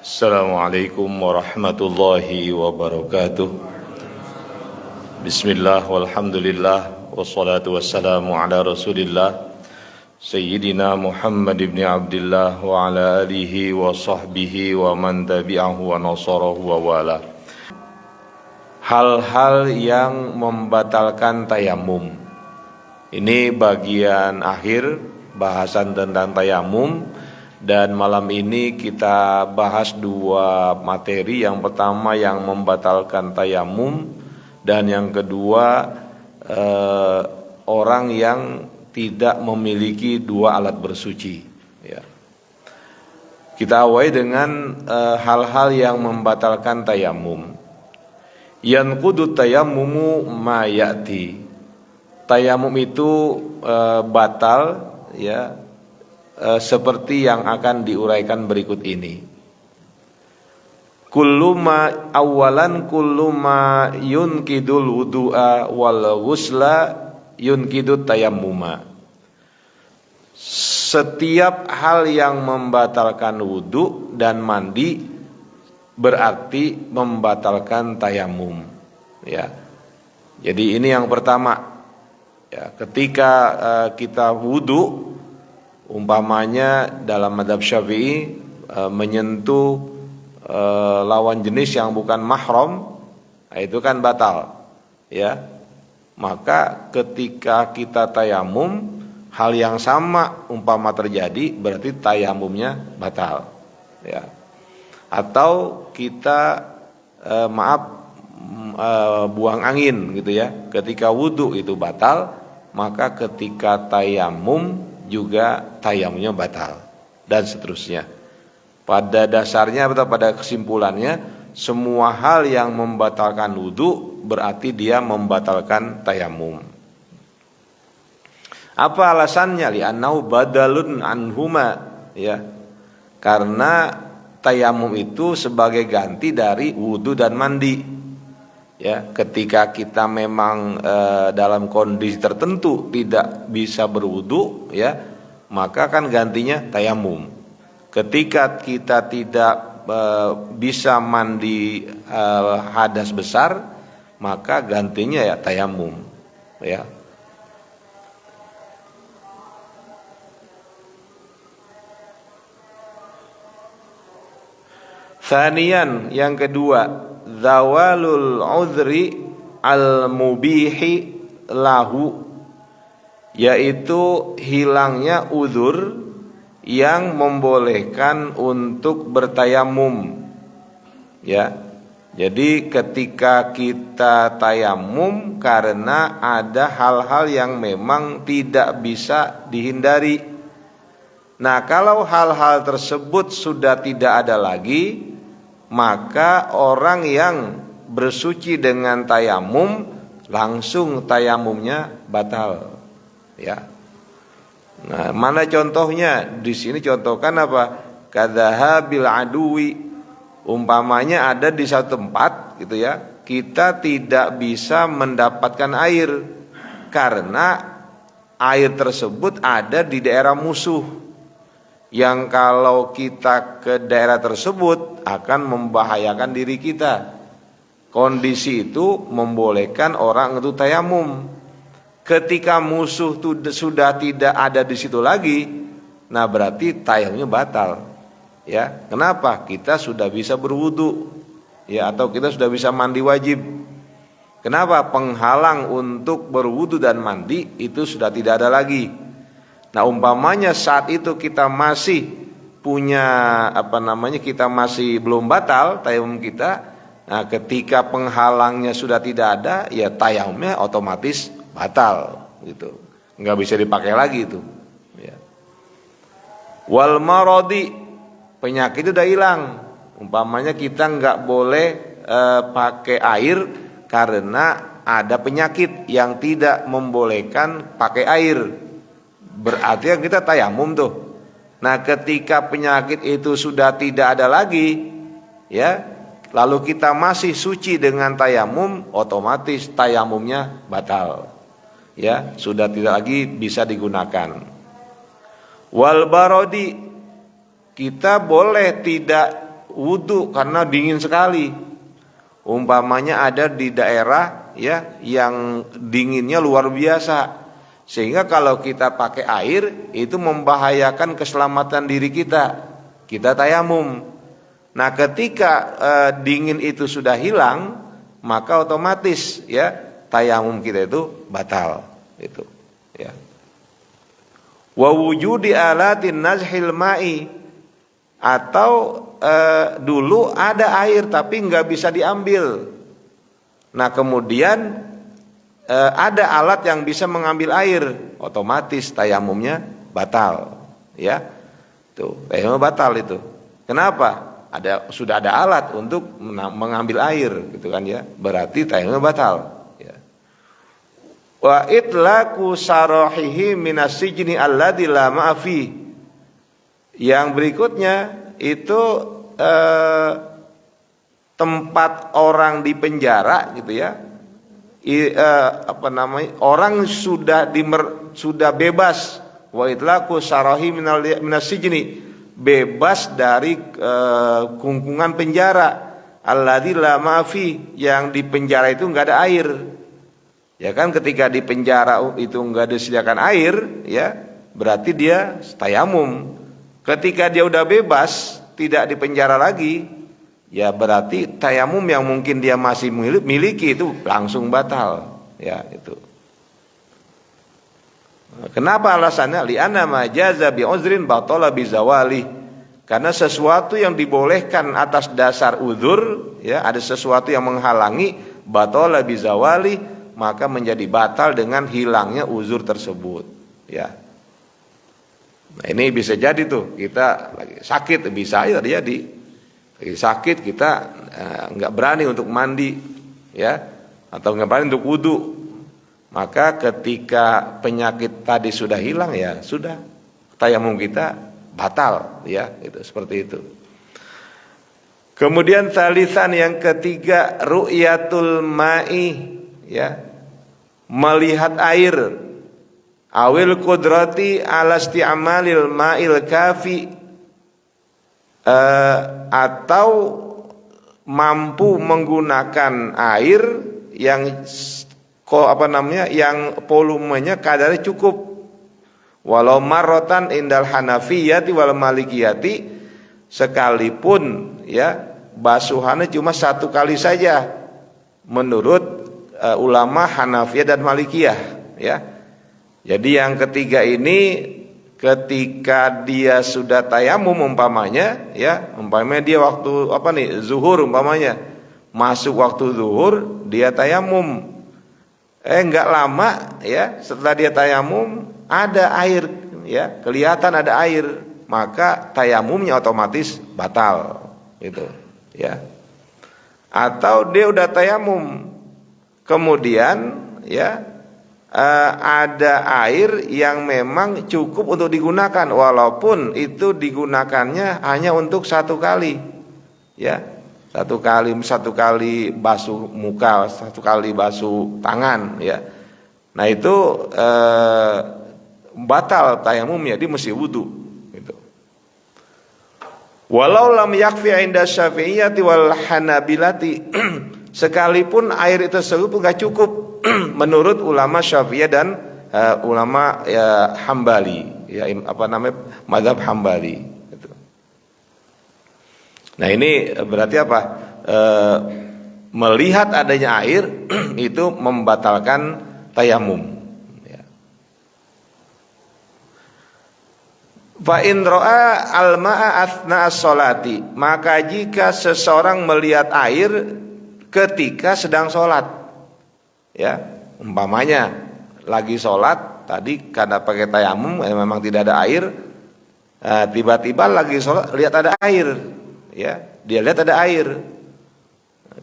Assalamualaikum warahmatullahi wabarakatuh. Bismillah walhamdulillah wassalatu wassalamu ala rasulillah Sayyidina Muhammad ibn Abdullah wa ala alihi wa sahbihi wa man tabi'ahu wa nasarahu wa wala. Hal-hal yang membatalkan tayamum. Ini bagian akhir bahasan tentang tayamum. Dan malam ini kita bahas dua materi. Yang pertama yang membatalkan tayamum, dan yang kedua orang yang tidak memiliki dua alat bersuci. Ya. Kita awali dengan hal-hal yang membatalkan tayamum. Yanqudu tayammumu ma ya'ti. Tayamum itu batal, ya. Seperti yang akan diuraikan berikut ini. Kulluma awalan kulluma yunkidul wudu'a wal ghusla yunkidut tayammuma. Setiap hal yang membatalkan wudu dan mandi berarti membatalkan tayamum. Ya. Jadi ini yang pertama. Ya, ketika kita wudu, umpamanya dalam mazhab Syafi'i menyentuh lawan jenis yang bukan mahram, itu kan batal, ya. Maka ketika kita tayamum, hal yang sama umpama terjadi, berarti tayamumnya batal, ya. Atau kita buang angin gitu ya. Ketika wudu itu batal, maka ketika tayamum juga tayamumnya batal, dan seterusnya. Pada dasarnya atau pada kesimpulannya, semua hal yang membatalkan wudu berarti dia membatalkan tayamum. Apa alasannya? Li'annahu badalun anhuma, ya. Karena tayamum itu sebagai ganti dari wudu dan mandi. Ya, ketika kita memang dalam kondisi tertentu tidak bisa berwudu, ya, maka kan gantinya tayamum. Ketika kita tidak bisa mandi hadas besar, maka gantinya ya tayamum, ya. Tsaniyan, yang kedua, zawalul udhri al-mubihi lahu, yaitu hilangnya uzur yang membolehkan untuk bertayamum, ya. Jadi ketika kita tayamum karena ada hal-hal yang memang tidak bisa dihindari. Nah, kalau hal-hal tersebut sudah tidak ada lagi, maka orang yang bersuci dengan tayamum langsung tayamumnya batal, ya. Nah, mana contohnya? Di sini contohkan apa? Kadzahabil aduwi. Umpamanya ada di satu tempat gitu ya, kita tidak bisa mendapatkan air karena air tersebut ada di daerah musuh, yang kalau kita ke daerah tersebut akan membahayakan diri kita. Kondisi itu membolehkan orang itu tayamum. Ketika musuh itu sudah tidak ada di situ lagi, nah berarti tayamumnya batal, ya. Kenapa? Kita sudah bisa berwudu, ya, atau kita sudah bisa mandi wajib. Kenapa? Penghalang untuk berwudu dan mandi itu sudah tidak ada lagi. Nah, umpamanya saat itu kita masih punya kita masih belum batal tayamum kita. Nah, ketika penghalangnya sudah tidak ada, ya tayamumnya otomatis batal gitu. Enggak bisa dipakai lagi itu, ya. Wal maradi, penyakit itu udah hilang. Umpamanya kita enggak boleh pakai air karena ada penyakit yang tidak membolehkan pakai air. Berarti kita tayamum tuh. Nah, ketika penyakit itu sudah tidak ada lagi, ya, lalu kita masih suci dengan tayamum, otomatis tayamumnya batal, ya, sudah tidak lagi bisa digunakan. Wal barodi, kita boleh tidak wudu karena dingin sekali. Umpamanya ada di daerah ya yang dinginnya luar biasa, sehingga kalau kita pakai air itu membahayakan keselamatan diri kita. Kita tayamum. Nah, ketika dingin itu sudah hilang, maka otomatis ya tayamum kita itu batal itu ya. Wa wujudi alatin nazhil ma'i, atau dulu ada air tapi nggak bisa diambil. Nah, kemudian ada alat yang bisa mengambil air, otomatis tayamumnya batal ya. Tuh, tayamum batal itu. Kenapa? Sudah ada alat untuk mengambil air gitu kan ya. Berarti tayamumnya batal ya. Wa itlaqu sarahihi minas sijni alladzi la ma'fi. Yang berikutnya itu tempat orang di penjara gitu ya. Orang sudah bebas. Wa itlaqu sarahi minas sijni, bebas dari kungkungan penjara. Alladzi la ma'fi, yang di penjara itu enggak ada air. Ya kan, ketika di penjara itu enggak disediakan air, ya, berarti dia tayamum. Ketika dia udah bebas, tidak di penjara lagi, ya berarti tayamum yang mungkin dia masih miliki itu langsung batal, ya itu. Kenapa alasannya? Li'anna ma jaza bi uzrin batala bi zawali. Karena sesuatu yang dibolehkan atas dasar uzur, ya, ada sesuatu yang menghalangi, batala bi zawali, maka menjadi batal dengan hilangnya uzur tersebut, ya. Nah, ini bisa jadi tuh kita lagi sakit, bisa aja terjadi. Lagi sakit kita nggak berani untuk mandi, ya, atau nggak berani untuk wudu. Maka ketika penyakit tadi sudah hilang, ya sudah, tayamum kita batal, ya, itu seperti itu. Kemudian salisan yang ketiga, ru'yatul ma'i, ya, melihat air. Awil qudrati ala isti'malil ma'il kafi, atau mampu menggunakan air yang yang volumenya kadarnya cukup, walau marrotan indal hanafiyati wal malikiyati, sekalipun ya basuhannya cuma satu kali saja menurut ulama Hanafiyah dan Malikiyah, ya. Jadi yang ketiga ini, ketika dia sudah tayamum umpamanya, ya, umpamanya dia waktu zuhur umpamanya, masuk waktu zuhur dia tayamum. Enggak lama, ya, setelah dia tayamum ada air, ya, kelihatan ada air, maka tayamumnya otomatis batal, gitu, ya. Atau dia udah tayamum, kemudian, ya, ada air yang memang cukup untuk digunakan, walaupun itu digunakannya hanya untuk satu kali, ya. Satu kali basuh muka, satu kali basuh tangan, ya. Nah itu batal tayamumnya, dia mesti wudu, gitu. Walau lam yakfi inda Syafi'iyati wal Hanabilati, sekalipun air itu tersebut enggak cukup menurut ulama Syafi'iyah dan ulama ya Hambali, ya, mazhab Hambali. Nah ini berarti apa? Melihat adanya air itu membatalkan tayamum. Ya. Fa in ra'a al-ma'a athna as-sholati, maka jika seseorang melihat air ketika sedang sholat, ya, umpamanya lagi sholat tadi karena pakai tayamum, memang tidak ada air, tiba-tiba lagi sholat lihat ada air. Ya, dia lihat ada air.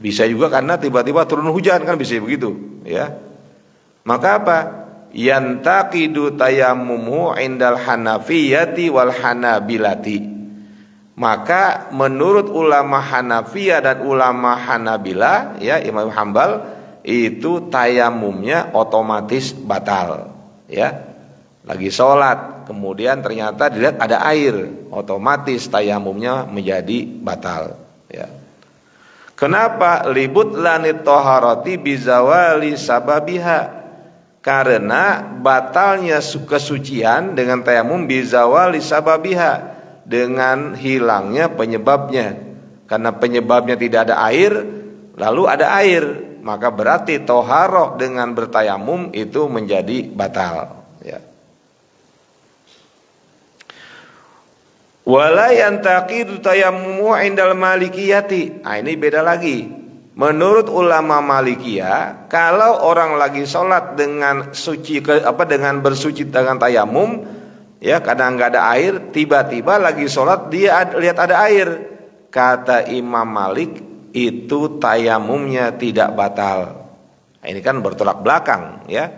Bisa juga karena tiba-tiba turun hujan, kan bisa begitu, ya. Maka apa? Yantaqidu tayammumu indal Hanafiyati wal Hanabilati. Maka menurut ulama Hanafiyah dan ulama Hanabila, ya, Imam Hambal, itu tayamumnya otomatis batal, ya. Lagi sholat, kemudian ternyata dilihat ada air, otomatis tayamumnya menjadi batal. Ya. Kenapa libut lanit toharoti bizawali sababiha? Karena batalnya kesucian dengan tayamum bizawali sababiha, dengan hilangnya penyebabnya. Karena penyebabnya tidak ada air, lalu ada air, maka berarti toharoh dengan bertayamum itu menjadi batal. Ya. Wala yantaqidu tayammumu indal malikiyati. Nah, ini beda lagi. Menurut ulama Malikiyah, kalau orang lagi sholat dengan dengan bersuci dengan tayamum, ya kadang nggak ada air, tiba-tiba lagi sholat dia lihat ada air, kata Imam Malik itu tayamumnya tidak batal. Nah, ini kan bertolak belakang, ya.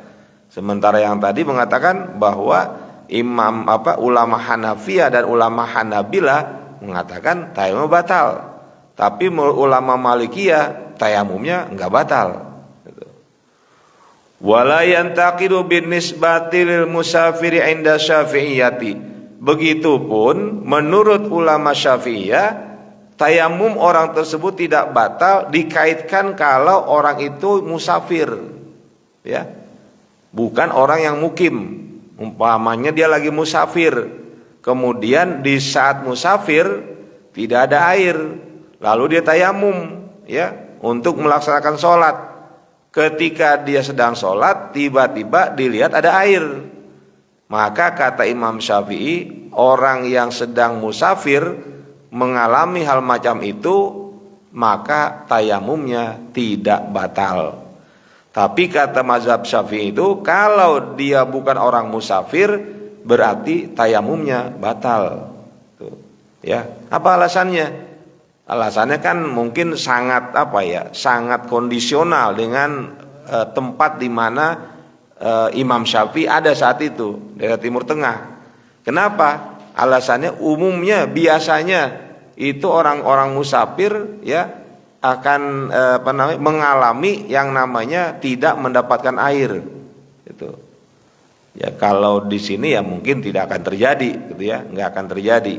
Sementara yang tadi mengatakan bahwa ulama Hanafiyah dan ulama Hanabilah mengatakan tayamum batal. Tapi ulama Malikiyah tayamumnya enggak batal. Wala yantaqidu bin nisbati lil musafiri inda Syafi'iyati. Begitupun menurut ulama Syafi'iyah, tayamum orang tersebut tidak batal dikaitkan kalau orang itu musafir. Ya. Bukan orang yang mukim. Umpamanya dia lagi musafir, kemudian di saat musafir tidak ada air, lalu dia tayamum, ya, untuk melaksanakan sholat. Ketika dia sedang sholat, tiba-tiba dilihat ada air, maka kata Imam Syafi'i, orang yang sedang musafir mengalami hal macam itu, maka tayamumnya tidak batal. Tapi kata mazhab Syafi'i itu, kalau dia bukan orang musafir, berarti tayamumnya batal. Tuh, ya, apa alasannya? Alasannya kan mungkin sangat sangat kondisional dengan tempat di mana Imam Syafi'i ada saat itu, daerah Timur Tengah. Kenapa? Alasannya umumnya biasanya itu orang-orang musafir, ya, akan mengalami yang namanya tidak mendapatkan air, gitu. Ya kalau di sini ya mungkin tidak akan terjadi, gitu ya, nggak akan terjadi,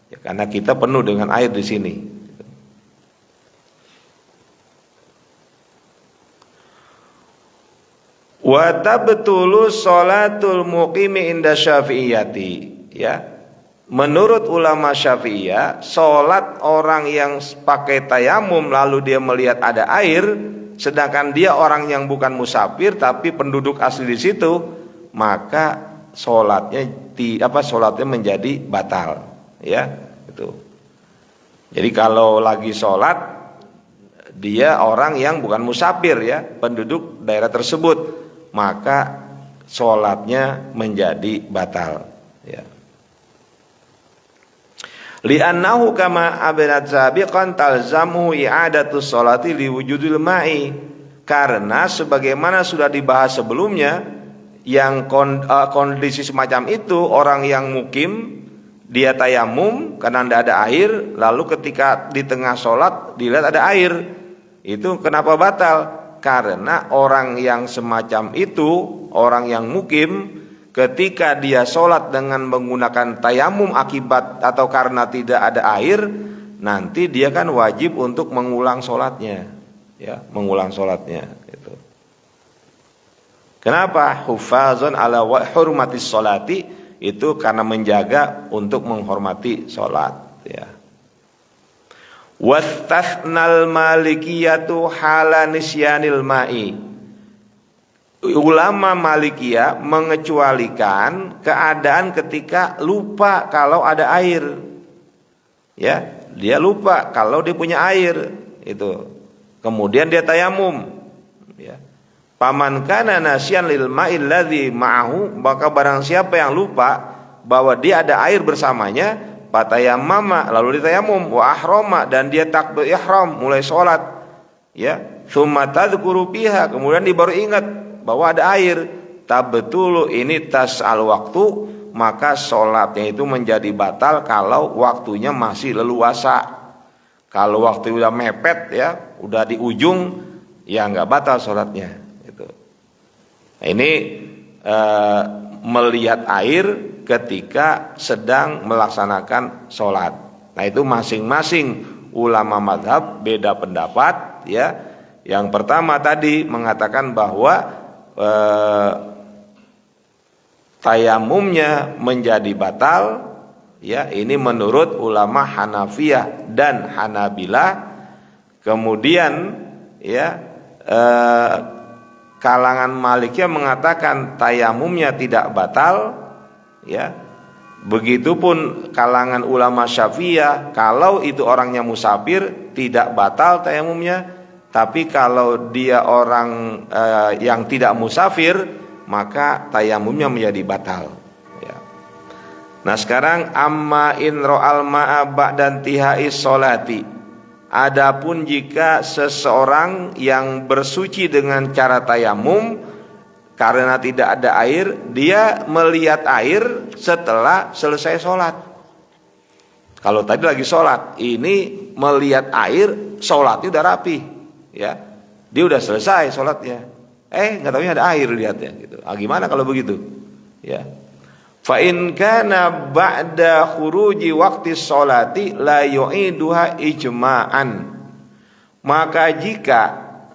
ya, karena kita penuh dengan air di sini. Wa tabtulu sholatul muqimi inda Syafi'iyati, ya. Menurut ulama Syafi'iyah, sholat orang yang pakai tayamum lalu dia melihat ada air, sedangkan dia orang yang bukan musafir tapi penduduk asli di situ, maka sholatnya menjadi batal, ya, itu. Jadi kalau lagi sholat dia orang yang bukan musafir, ya, penduduk daerah tersebut, maka sholatnya menjadi batal, ya. Li'annahu kama abnat sabiqan talzamu i'adatu sholati liwujudil ma'i. Karena sebagaimana sudah dibahas sebelumnya, yang kondisi semacam itu, orang yang mukim dia tayamum karena tidak ada air, lalu ketika di tengah sholat dilihat ada air, itu kenapa batal? Karena orang yang semacam itu, orang yang mukim, ketika dia sholat dengan menggunakan tayamum akibat atau karena tidak ada air, nanti dia kan wajib untuk mengulang sholatnya, ya, mengulang sholatnya. Gitu. Kenapa? Hufazon ala hurmatis sholati, itu karena menjaga untuk menghormati sholat. Ya. Wastathnal malikiyatu hala nisyanil ma'i. Ulama Malikiyah mengecualikan keadaan ketika lupa kalau ada air, ya, dia lupa kalau dia punya air, itu, kemudian dia tayamum, ya. Paman kana nasyan lil ma'il ladzi ma'ahu, maka barang siapa yang lupa bahwa dia ada air bersamanya, fatayammama, lalu ditayamum, wa ahrama, dan dia takbir ihram mulai sholat, ya, tsumma tadhkuru biha, kemudian dia baru ingat bahwa ada air, tabtulu ini tas'al waktu, maka sholatnya itu menjadi batal kalau waktunya masih leluasa. Kalau waktu udah mepet, ya, udah di ujung, ya nggak batal sholatnya. Gitu. Nah, ini melihat air ketika sedang melaksanakan sholat. Nah, itu masing-masing ulama madhab beda pendapat, ya. Yang pertama tadi mengatakan bahwa tayamumnya menjadi batal, ya. Ini menurut ulama Hanafiyah dan Hanabilah. Kemudian, ya, kalangan Malikiyah mengatakan tayamumnya tidak batal, ya. Begitupun kalangan ulama Syafi'iyah, kalau itu orangnya musafir tidak batal tayamumnya, tapi kalau dia orang yang tidak musafir maka tayamumnya menjadi batal, ya. Nah, sekarang amma in ro'al ma'a ba'dan tihais sholati. Adapun jika seseorang yang bersuci dengan cara tayamum karena tidak ada air, dia melihat air setelah selesai sholat. Kalau tadi lagi sholat, ini melihat air, sholatnya udah rapi, ya. Dia udah selesai sholatnya, nggak tahunya ada air, lihatnya gitu. Gimana kalau begitu, ya? Fa in kana ba'da khuruji waqti sholati la yu'iduha ijma'an. Maka jika,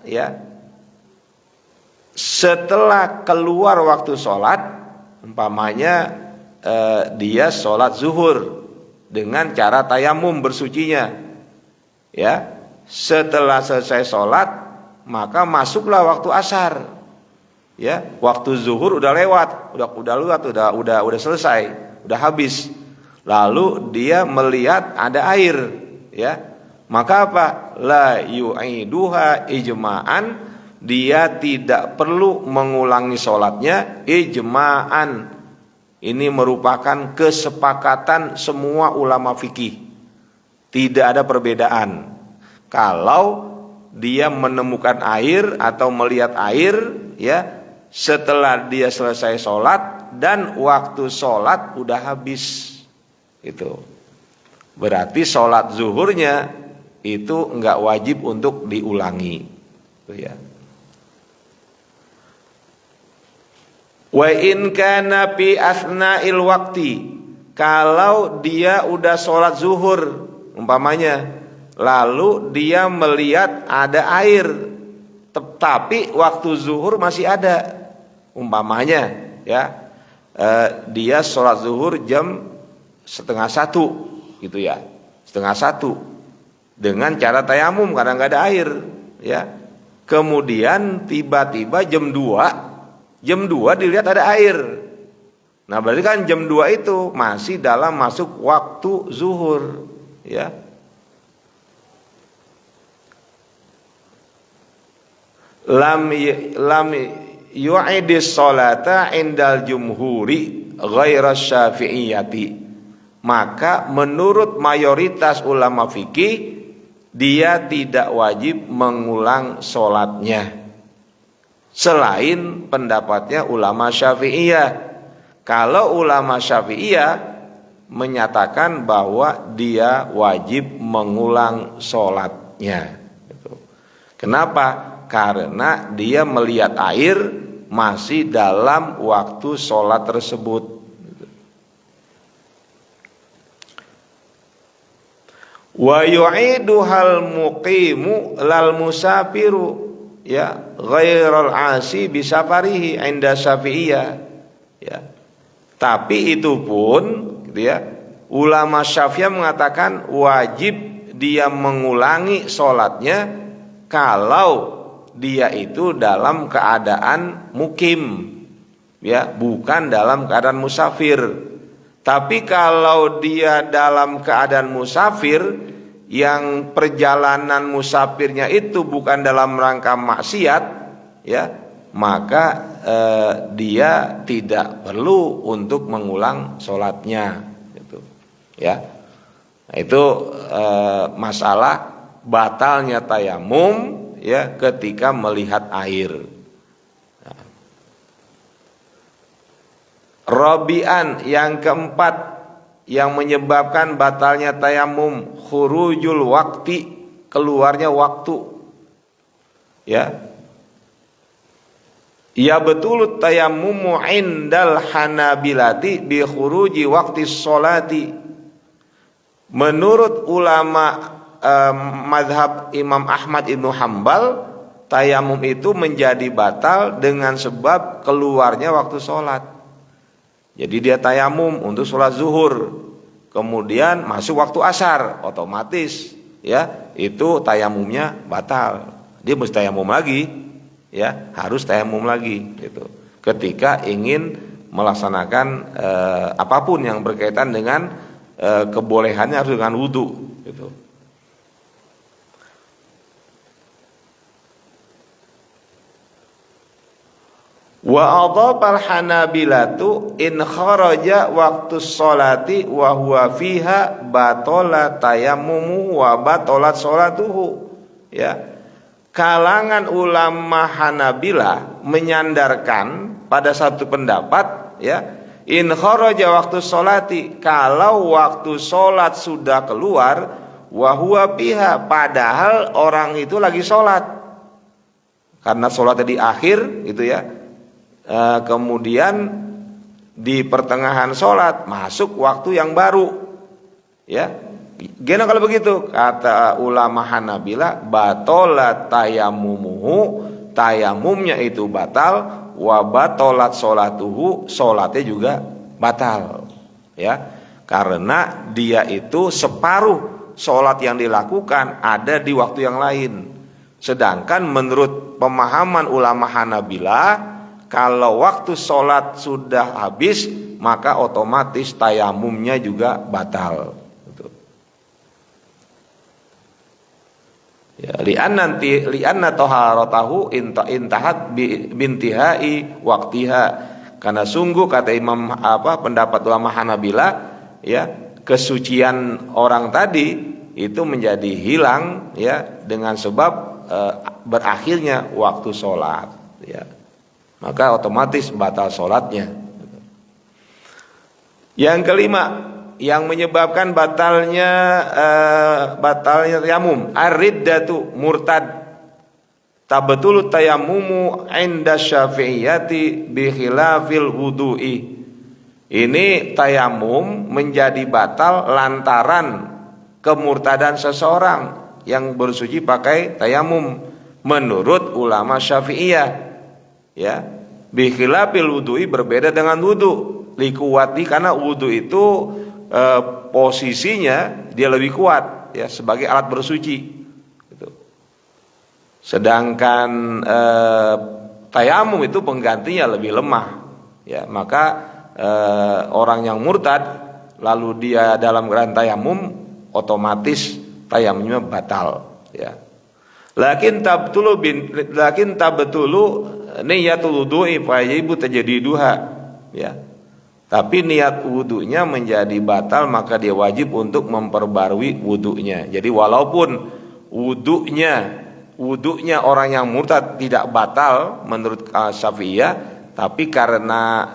ya, setelah keluar waktu sholat, umpamanya dia sholat zuhur dengan cara tayamum bersucinya, ya, setelah selesai sholat maka masuklah waktu asar. Ya, waktu zuhur udah lewat, udah selesai, udah habis. Lalu dia melihat ada air, ya. Maka apa? La yu'iduha ijma'an, dia tidak perlu mengulangi sholatnya ijma'an. Ini merupakan kesepakatan semua ulama fikih. Tidak ada perbedaan. Kalau dia menemukan air atau melihat air, ya, setelah dia selesai sholat dan waktu sholat udah habis, itu berarti sholat zuhurnya itu enggak wajib untuk diulangi, ya. Wa in kana fi asna'il waqti, kalau dia udah sholat zuhur umpamanya, lalu dia melihat ada air tapi waktu zuhur masih ada. Umpamanya, ya, dia sholat zuhur jam 12:30 gitu, ya, 12:30 dengan cara tayamum karena nggak ada air, ya. Kemudian tiba-tiba jam 2 dilihat ada air. Nah, berarti kan jam 2 itu masih dalam masuk waktu zuhur, ya. Lam yu'idis sholata indal jumhuri ghaira syafi'iyati. Maka menurut mayoritas ulama fikih, dia tidak wajib mengulang sholatnya selain pendapatnya ulama Syafi'iyah. Kalau ulama Syafi'iyah menyatakan bahwa dia wajib mengulang sholatnya. Kenapa? Karena dia melihat air masih dalam waktu sholat tersebut. Wa yu'iduhal muqimu lal musafiru, ya, ghairal asi bisafarihi inda Syafi'iyah, ya. Tapi itu pun, gitu, ya, ulama Syafi'iyah mengatakan wajib dia mengulangi sholatnya kalau dia itu dalam keadaan mukim, ya, bukan dalam keadaan musafir. Tapi kalau dia dalam keadaan musafir, yang perjalanan musafirnya itu bukan dalam rangka maksiat, ya, maka dia tidak perlu untuk mengulang sholatnya, gitu, ya. Nah, itu masalah batalnya tayamum, ya, ketika melihat air. Nah. Rabi'an, yang keempat yang menyebabkan batalnya tayamum, khurujul waqti, keluarnya waktu, ya. Ya betul tayammumu indal hanabilati bi khuruji waqti sholati. Menurut ulama madhab Imam Ahmad ibnu Hambal, tayamum itu menjadi batal dengan sebab keluarnya waktu sholat. Jadi dia tayamum untuk sholat zuhur, kemudian masuk waktu asar, otomatis ya itu tayamumnya batal. Dia mesti tayamum lagi, ya harus tayamum lagi gitu. Ketika ingin melaksanakan apapun yang berkaitan dengan kebolehannya harus dengan wudu gitu. Wa adhafal hanabilatu in kharaja waktu sholati wa huwa fiha batola tayammumu wa batolat sholatuhu. Ya, kalangan ulama Hanabilah menyandarkan pada satu pendapat, ya, in kharaja waktu sholati, kalau waktu sholat sudah keluar, wa huwa fiha, padahal orang itu lagi sholat karena sholatnya di akhir gitu ya. Kemudian di pertengahan sholat masuk waktu yang baru, ya. Gimana kalau begitu? Kata ulama Hanabilah, batolat tayamumuhu, tayamumnya itu batal, wa batolat sholatuhu, sholatnya juga batal, ya. Karena dia itu separuh sholat yang dilakukan ada di waktu yang lain. Sedangkan menurut pemahaman ulama Hanabilah, kalau waktu sholat sudah habis, maka otomatis tayamumnya juga batal. Ya, li'anna taharatahu intahat bintihai waktiha. Karena sungguh kata Imam pendapat ulama Hanabilah, ya, kesucian orang tadi itu menjadi hilang, ya, dengan sebab berakhirnya waktu sholat, ya. Maka otomatis batal sholatnya. Yang kelima, yang menyebabkan batalnya tayamum, ar-riddatu, murtad. Tabtul tayamumu inda syafi'iyati bi khilafil wudu'i. Ini tayamum menjadi batal lantaran kemurtadan seseorang yang bersuci pakai tayamum menurut ulama Syafi'iyah. Ya, bi khilafil wudu'i, berbeda dengan wudu. Likuwati, karena wudu itu posisinya dia lebih kuat, ya, sebagai alat bersuci gitu. Sedangkan tayamum itu penggantinya lebih lemah, ya. Maka orang yang murtad lalu dia dalam keadaan tayamum, otomatis tayamumnya batal, ya. Lakin tabtulu niyatul wudu'i fa yajibu tajdiduha, ya. Tapi niat wudunya menjadi batal, maka dia wajib untuk memperbarui wudunya. Jadi walaupun wudunya orang yang murtad tidak batal menurut Syafi'iyah, tapi karena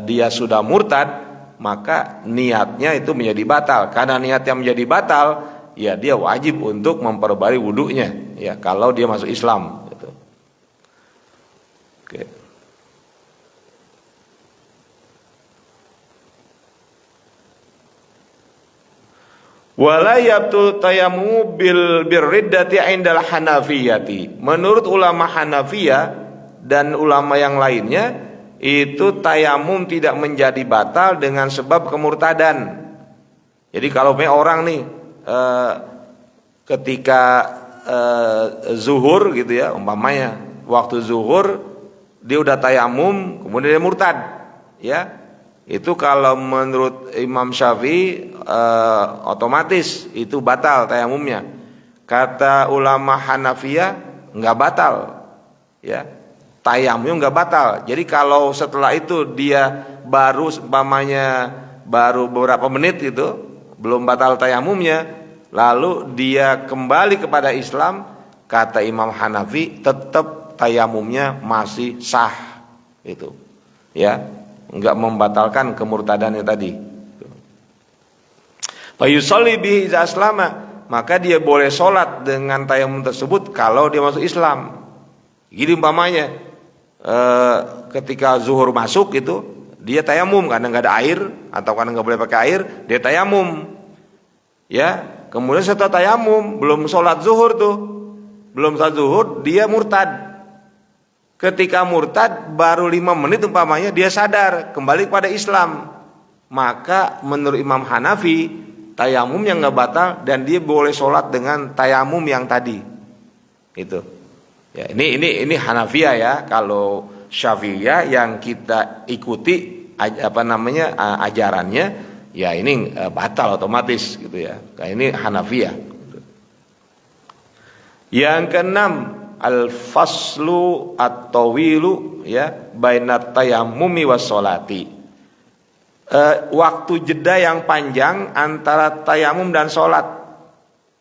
dia sudah murtad, maka niatnya itu menjadi batal. Karena niatnya menjadi batal, ya dia wajib untuk memperbarui wudunya, ya, kalau dia masuk Islam gitu. Oke. Wala yabtul tayammu bil birriddati indal hanafiyati. Menurut ulama Hanafiyah dan ulama yang lainnya, itu tayamum tidak menjadi batal dengan sebab kemurtadan. Jadi kalau orang nih ketika zuhur gitu ya, umpamanya waktu zuhur dia udah tayamum, kemudian dia murtad, ya. Itu kalau menurut Imam Syafi'i otomatis itu batal tayamumnya. Kata ulama Hanafiyah nggak batal, ya, tayamumnya nggak batal. Jadi kalau setelah itu dia baru beberapa menit itu belum batal tayamumnya, lalu dia kembali kepada Islam, kata Imam Hanafi tetap tayamumnya masih sah, itu, ya. Enggak membatalkan kemurtadannya tadi. Fayusalli bihi iza aslama, maka dia boleh sholat dengan tayamum tersebut kalau dia masuk Islam. Jadi umpamanya ketika zuhur masuk itu dia tayamum karena nggak ada air atau karena nggak boleh pakai air, dia tayamum, ya. kemudian setelah tayamum belum sholat zuhur tuh, belum sholat zuhur dia murtad. Ketika murtad baru 5 menit umpamanya dia sadar kembali kepada Islam, maka menurut Imam Hanafi tayamum yang nggak batal dan dia boleh sholat dengan tayamum yang tadi. Itu. Ya, ini Hanafiyah ya. Kalau Syafi'iyah yang kita ikuti ajarannya, ya ini batal otomatis gitu ya. Kayak ini Hanafiyah. Yang keenam, al-faslu at-tawilu ya bainat tayammumi was sholati. Waktu jeda yang panjang antara tayamum dan sholat.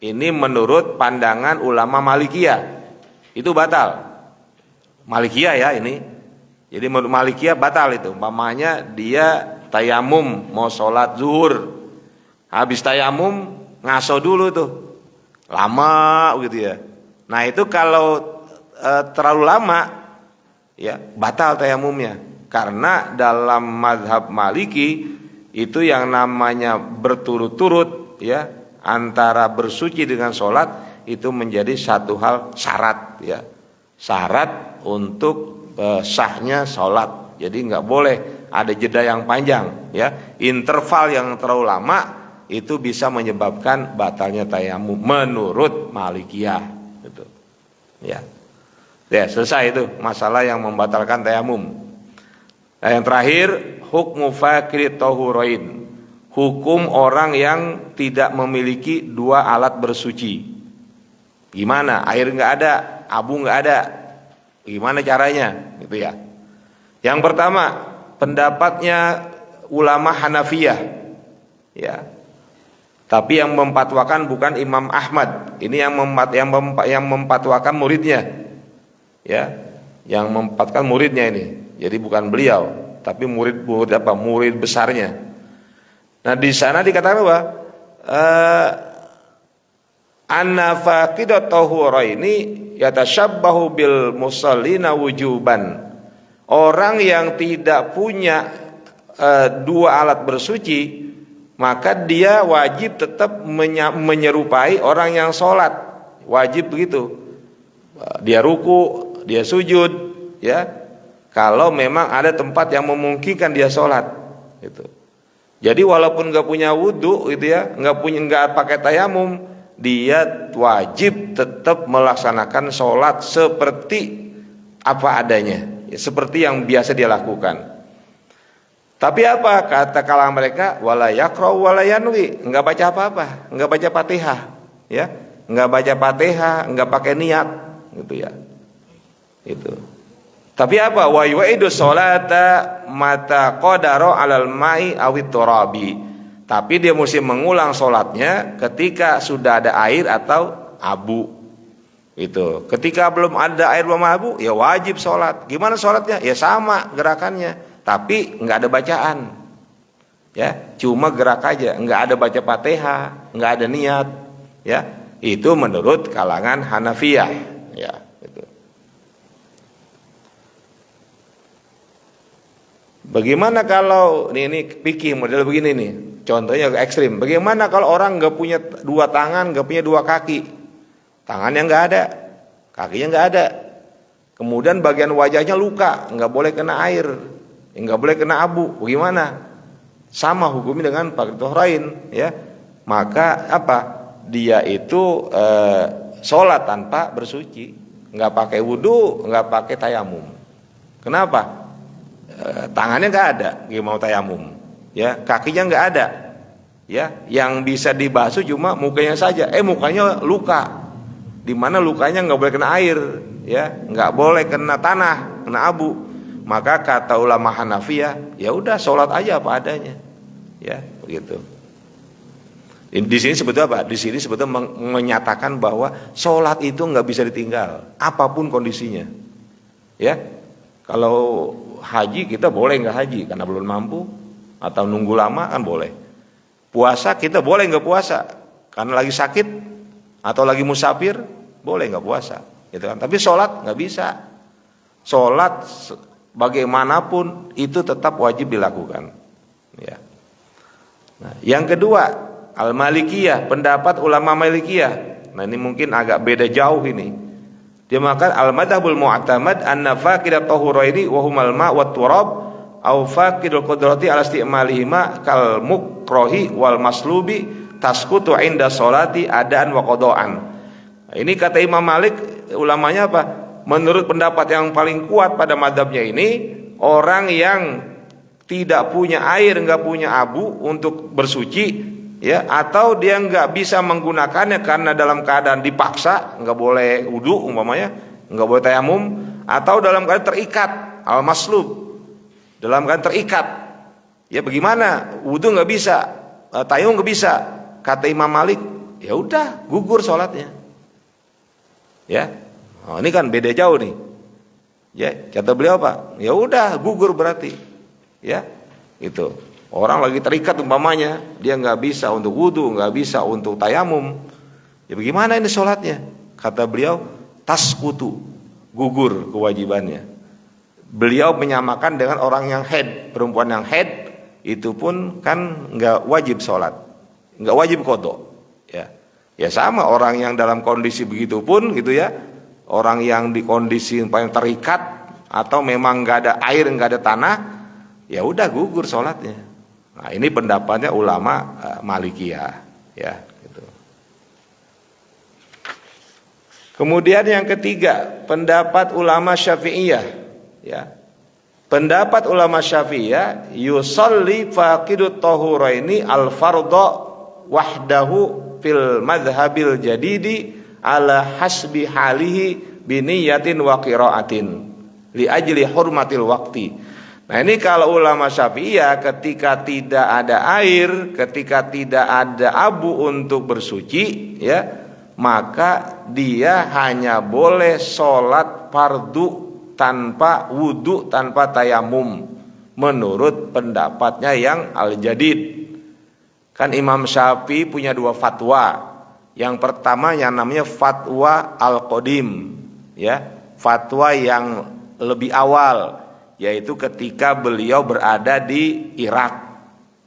Ini menurut pandangan ulama Malikiyah. Itu batal. Malikiyah ya ini. Jadi menurut Malikiyah batal itu. Umpamanya dia tayamum mau sholat zuhur. Habis tayamum ngaso dulu tuh. Lama gitu ya. Nah itu kalau terlalu lama ya batal tayamumnya, karena dalam mazhab Maliki itu yang namanya berturut-turut ya antara bersuci dengan sholat itu menjadi satu hal syarat ya, syarat untuk sahnya sholat. Jadi nggak boleh ada jeda yang panjang ya, interval yang terlalu lama itu bisa menyebabkan batalnya tayamum menurut Malikiyah gitu ya. Ya, selesai itu masalah yang membatalkan tayamum. Nah, yang terakhir, hukmu fakir tahurain. Hukum orang yang tidak memiliki 2 alat bersuci. Gimana? Air nggak ada, abu nggak ada. Gimana caranya? Gitu ya. Yang pertama, pendapatnya ulama Hanafiyah. Ya. Tapi yang memfatwakan bukan Imam Ahmad. Ini yang memfatwakan muridnya. Ya, yang memfatwakan muridnya ini. Jadi bukan beliau, tapi murid besarnya. Nah, di sana dikatakan bahwa anna faqidat tahuraini yatashabbahu bil musallina wujuban. Orang yang tidak punya 2 alat bersuci, maka dia wajib tetap menyerupai orang yang sholat. Wajib begitu. Dia ruku, dia sujud, ya. Kalau memang ada tempat yang memungkinkan dia sholat, gitu. Jadi walaupun nggak punya wudhu, gitu ya, nggak pakai tayamum, dia wajib tetap melaksanakan sholat seperti apa adanya, ya, seperti yang biasa dia lakukan. Tapi apa kata kalangan mereka? Wala yaqra wala yanwi, nggak baca apa-apa, nggak baca Fatihah, ya, nggak baca Fatihah, nggak pakai niat, gitu ya. Itu. Tapi apa? Wa yu'idu sholata mata qadara 'alal ma'i awit turabi. Tapi dia mesti mengulang sholatnya ketika sudah ada air atau abu. Itu. Ketika belum ada air belum abu, ya wajib sholat. Gimana sholatnya? Ya sama gerakannya, tapi nggak ada bacaan. Ya, cuma gerak aja, nggak ada baca Fatihah, nggak ada niat. Ya, itu menurut kalangan Hanafiyah. Ya. Bagaimana kalau ini fikih model begini nih, contohnya ekstrim. Bagaimana kalau orang nggak punya 2 tangan, nggak punya 2 kaki, tangannya nggak ada, kakinya nggak ada, kemudian bagian wajahnya luka, nggak boleh kena air, nggak boleh kena abu, bagaimana? Sama hukumnya dengan fakir tahurain, ya. Maka apa? Dia itu sholat tanpa bersuci, nggak pakai wudhu, nggak pakai tayamum. Kenapa? Tangannya nggak ada, dia mau tayamum, ya, kakinya nggak ada, ya, yang bisa dibasuh cuma mukanya saja, mukanya luka, di mana lukanya nggak boleh kena air, ya, nggak boleh kena tanah, kena abu, maka kata ulama Hanafiyah, ya udah sholat aja apa adanya, ya, begitu. Di sini sebetulnya apa? Di sini sebetulnya menyatakan bahwa sholat itu nggak bisa ditinggal, apapun kondisinya, ya. Kalau haji kita boleh nggak haji karena belum mampu atau nunggu lama kan boleh. Puasa kita boleh nggak puasa karena lagi sakit atau lagi musafir, boleh nggak puasa, gitu kan. Tapi sholat nggak bisa. Sholat bagaimanapun itu tetap wajib dilakukan. Ya. Nah, yang kedua, Al-Malikiyah, pendapat ulama Malikiyah. Nah ini mungkin agak beda jauh ini. Dia mengatakan al-madhabul mu'tamad anna faqidat tahuraini wa humal ma' wat turab au faqidul qudrati ala isti'malihima kal mukrahi wal maslubi tasqutu inda sholati adaan wa qadaan. Ini kata Imam Malik, ulamanya apa? Menurut pendapat yang paling kuat pada madhabnya ini, orang yang tidak punya air, nggak punya abu untuk bersuci, ya, atau dia nggak bisa menggunakannya karena dalam keadaan dipaksa, nggak boleh wudu umpamanya, nggak boleh tayamum, atau dalam keadaan terikat, al-maslub, dalam keadaan terikat, ya bagaimana? Wudu nggak bisa, tayamum nggak bisa. Kata Imam Malik, ya udah gugur sholatnya, ya. Oh, ini kan beda jauh nih, ya. Kata beliau apa? Ya udah gugur berarti, ya, itu. Orang lagi terikat umpamanya, dia nggak bisa untuk wudu, nggak bisa untuk tayamum, ya bagaimana ini sholatnya? Kata beliau, tasqutu, gugur kewajibannya. Beliau menyamakan dengan orang yang haid, perempuan yang haid itu pun kan nggak wajib sholat, nggak wajib qadha, ya. Ya sama orang yang dalam kondisi begitu pun gitu ya, orang yang di kondisi yang terikat atau memang nggak ada air, nggak ada tanah, ya udah gugur sholatnya. Nah ini pendapatnya ulama Malikiyah, ya. Gitu. Kemudian yang ketiga, pendapat ulama Syafi'iyah, ya. Pendapat ulama Syafi'iyah, yusalli faqidut tahuraini al-fardha wahdahu fil madhabil jadidi ala hasbi halihi biniyatin wa qiraatin li ajli hurmatil waqti. Nah ini kalau ulama Syafi'iyah ketika tidak ada air, ketika tidak ada abu untuk bersuci, ya, maka dia hanya boleh sholat fardu tanpa wudu, tanpa tayamum, menurut pendapatnya yang al-jadid. Kan Imam Syafi'i punya dua fatwa. Yang pertama yang namanya fatwa al-qadim, ya, fatwa yang lebih awal, yaitu ketika beliau berada di Irak,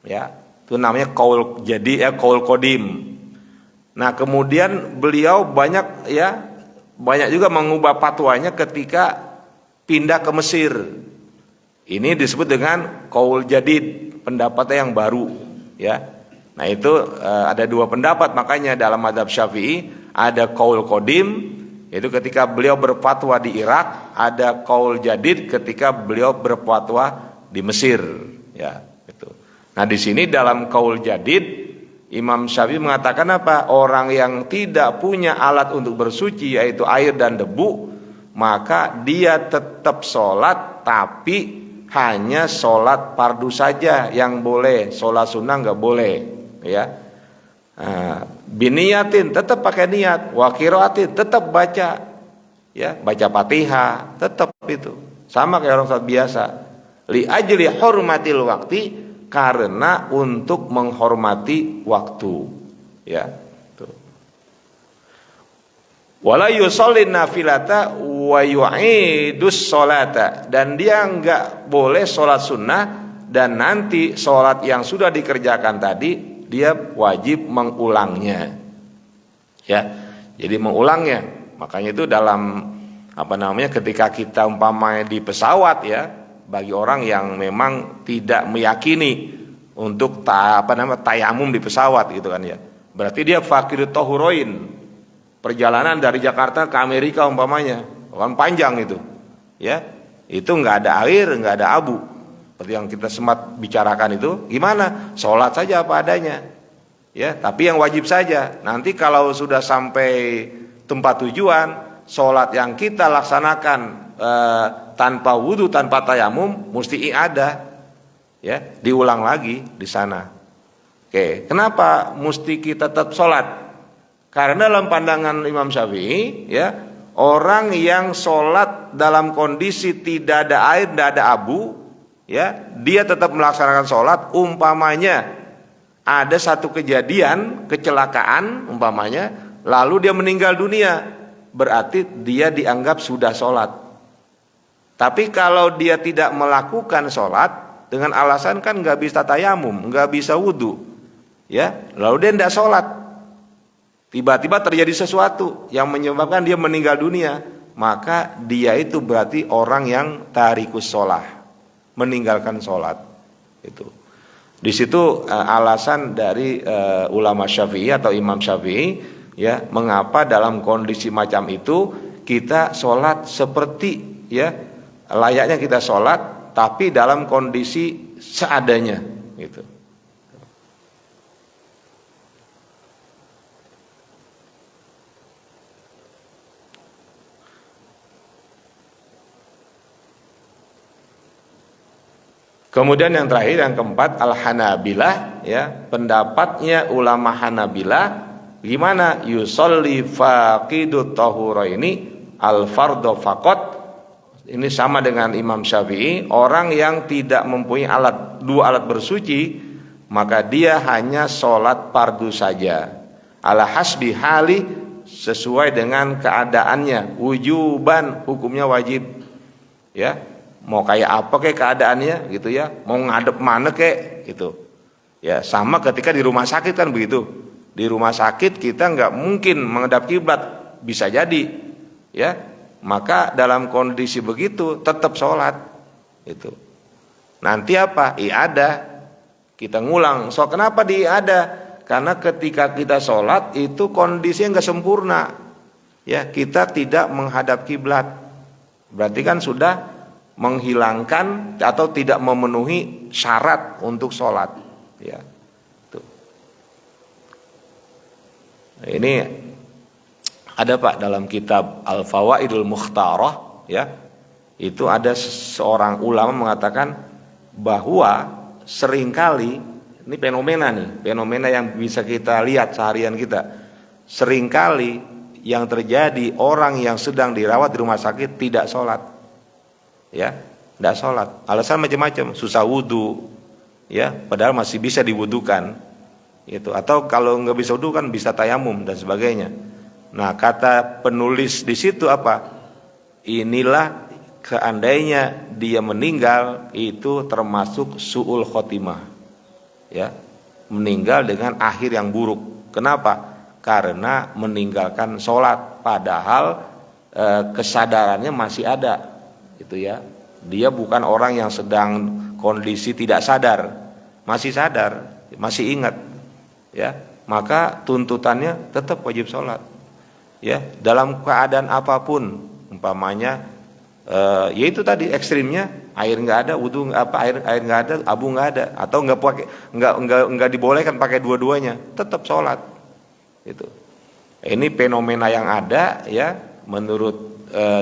ya, itu namanya qaul jadi, ya, qaul qadim. Nah kemudian beliau banyak juga mengubah fatwanya ketika pindah ke Mesir. Ini disebut dengan qaul jadid, pendapatnya yang baru, ya. Nah itu ada dua pendapat, makanya dalam mazhab Syafi'i ada qaul qadim, yaitu ketika beliau berfatwa di Irak, ada qaul jadid ketika beliau berfatwa di Mesir, ya, itu. Nah di sini dalam qaul jadid Imam Syafi'i mengatakan apa? Orang yang tidak punya alat untuk bersuci, yaitu air dan debu, maka dia tetap sholat, tapi hanya sholat fardu saja yang boleh, sholat sunnah nggak boleh, ya. Biniyatin, tetap pakai niat, wa qiraatin, tetap baca, ya, baca Fatihah, tetap itu sama kayak orang sholat biasa. Li ajli hurmatil waqti, karena untuk menghormati waktu, ya. Wala yusallin nafilata wa yu'idus sholata, dan dia enggak boleh sholat sunnah, dan nanti sholat yang sudah dikerjakan tadi dia wajib mengulangnya, ya. Jadi mengulangnya. Makanya itu dalam ketika kita umpamanya di pesawat, ya, bagi orang yang memang tidak meyakini untuk tayamum di pesawat gitu kan, ya, berarti dia faqidut tahurain. Perjalanan dari Jakarta ke Amerika umpamanya, kan panjang itu, ya, itu nggak ada air, nggak ada abu, seperti yang kita sempat bicarakan itu, gimana? Sholat saja apa adanya, ya. Tapi yang wajib saja. Nanti kalau sudah sampai tempat tujuan, sholat yang kita laksanakan tanpa wudu, tanpa tayamum, mesti ada, ya, diulang lagi di sana. Oke, kenapa mesti kita tetap sholat? Karena dalam pandangan Imam Syafi'i, ya, orang yang sholat dalam kondisi tidak ada air, tidak ada abu, ya, dia tetap melaksanakan sholat. Umpamanya ada satu kejadian kecelakaan umpamanya, lalu dia meninggal dunia, berarti dia dianggap sudah sholat. Tapi kalau dia tidak melakukan sholat dengan alasan kan nggak bisa tayamum, nggak bisa wudu, ya, lalu dia tidak sholat, tiba-tiba terjadi sesuatu yang menyebabkan dia meninggal dunia, maka dia itu berarti orang yang tarikus sholah, meninggalkan sholat. Itu. Di situ alasan dari ulama Syafi'i atau Imam Syafi'i, ya, mengapa dalam kondisi macam itu kita sholat seperti, ya, layaknya kita sholat, tapi dalam kondisi seadanya, gitu. Kemudian yang terakhir, yang keempat, Al-Hanabilah, ya, pendapatnya ulama Hanabilah gimana? Yusolli faqidut tahuraini al-fardhu faqat. Ini sama dengan Imam Syafi'i, orang yang tidak mempunyai dua alat bersuci, maka dia hanya sholat fardu saja. Ala hasbi hali, sesuai dengan keadaannya, wujuban, hukumnya wajib. Ya. Mau kayak apa kayak keadaannya, gitu ya, mau ngadep mana kayak gitu ya. Sama ketika di rumah sakit kan begitu, di rumah sakit kita nggak mungkin menghadap kiblat, bisa jadi, ya, maka dalam kondisi begitu tetap sholat itu. Nanti apa, i'adah, kita ngulang. So kenapa di i'adah? Karena ketika kita sholat itu kondisinya nggak sempurna, ya, kita tidak menghadap kiblat, berarti kan sudah menghilangkan atau tidak memenuhi syarat untuk sholat, ya. Tuh. Ini ada Pak dalam kitab Al-Fawaidul Mukhtarah, ya, itu ada seorang ulama mengatakan bahwa seringkali, ini fenomena yang bisa kita lihat seharian kita, seringkali yang terjadi orang yang sedang dirawat di rumah sakit tidak sholat. Ya, tidak sholat. Alasan macam-macam, susah wudhu, ya, padahal masih bisa diwudukan, itu. Atau kalau nggak bisa wudhu kan bisa tayamum dan sebagainya. Nah, kata penulis di situ apa? Inilah seandainya dia meninggal itu termasuk su'ul khotimah, ya, meninggal dengan akhir yang buruk. Kenapa? Karena meninggalkan sholat, padahal kesadarannya masih ada. Itu ya, dia bukan orang yang sedang kondisi tidak sadar, masih sadar, masih ingat, ya, maka tuntutannya tetap wajib sholat, ya, dalam keadaan apapun. Umpamanya yaitu tadi ekstrimnya, air nggak ada, wudhu air nggak ada, abu nggak ada, atau nggak dibolehkan pakai dua-duanya, tetap sholat. Itu ini fenomena yang ada, ya, menurut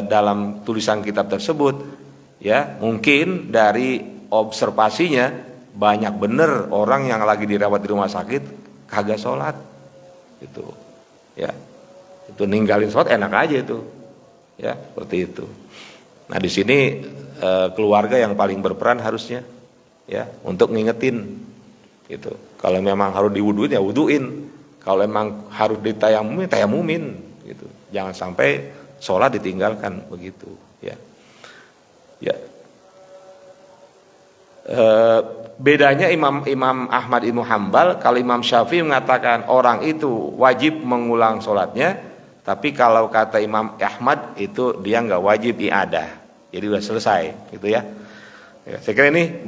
dalam tulisan kitab tersebut, ya, mungkin dari observasinya banyak bener orang yang lagi dirawat di rumah sakit kagak sholat, itu, ya, itu ninggalin sholat enak aja itu, ya, seperti itu. Nah di sini keluarga yang paling berperan harusnya, ya, untuk ngingetin, gitu. Kalau memang harus diwuduin ya wuduin, kalau memang harus ditayamumin tayamumin, gitu. Jangan sampai sholat ditinggalkan begitu, ya. Ya. Bedanya Imam Ahmad Ibnu Hambal, kalau Imam Syafi'i mengatakan orang itu wajib mengulang sholatnya, tapi kalau kata Imam Ahmad itu dia nggak wajib i'adah, jadi udah selesai, gitu ya. Ya, saya kira ini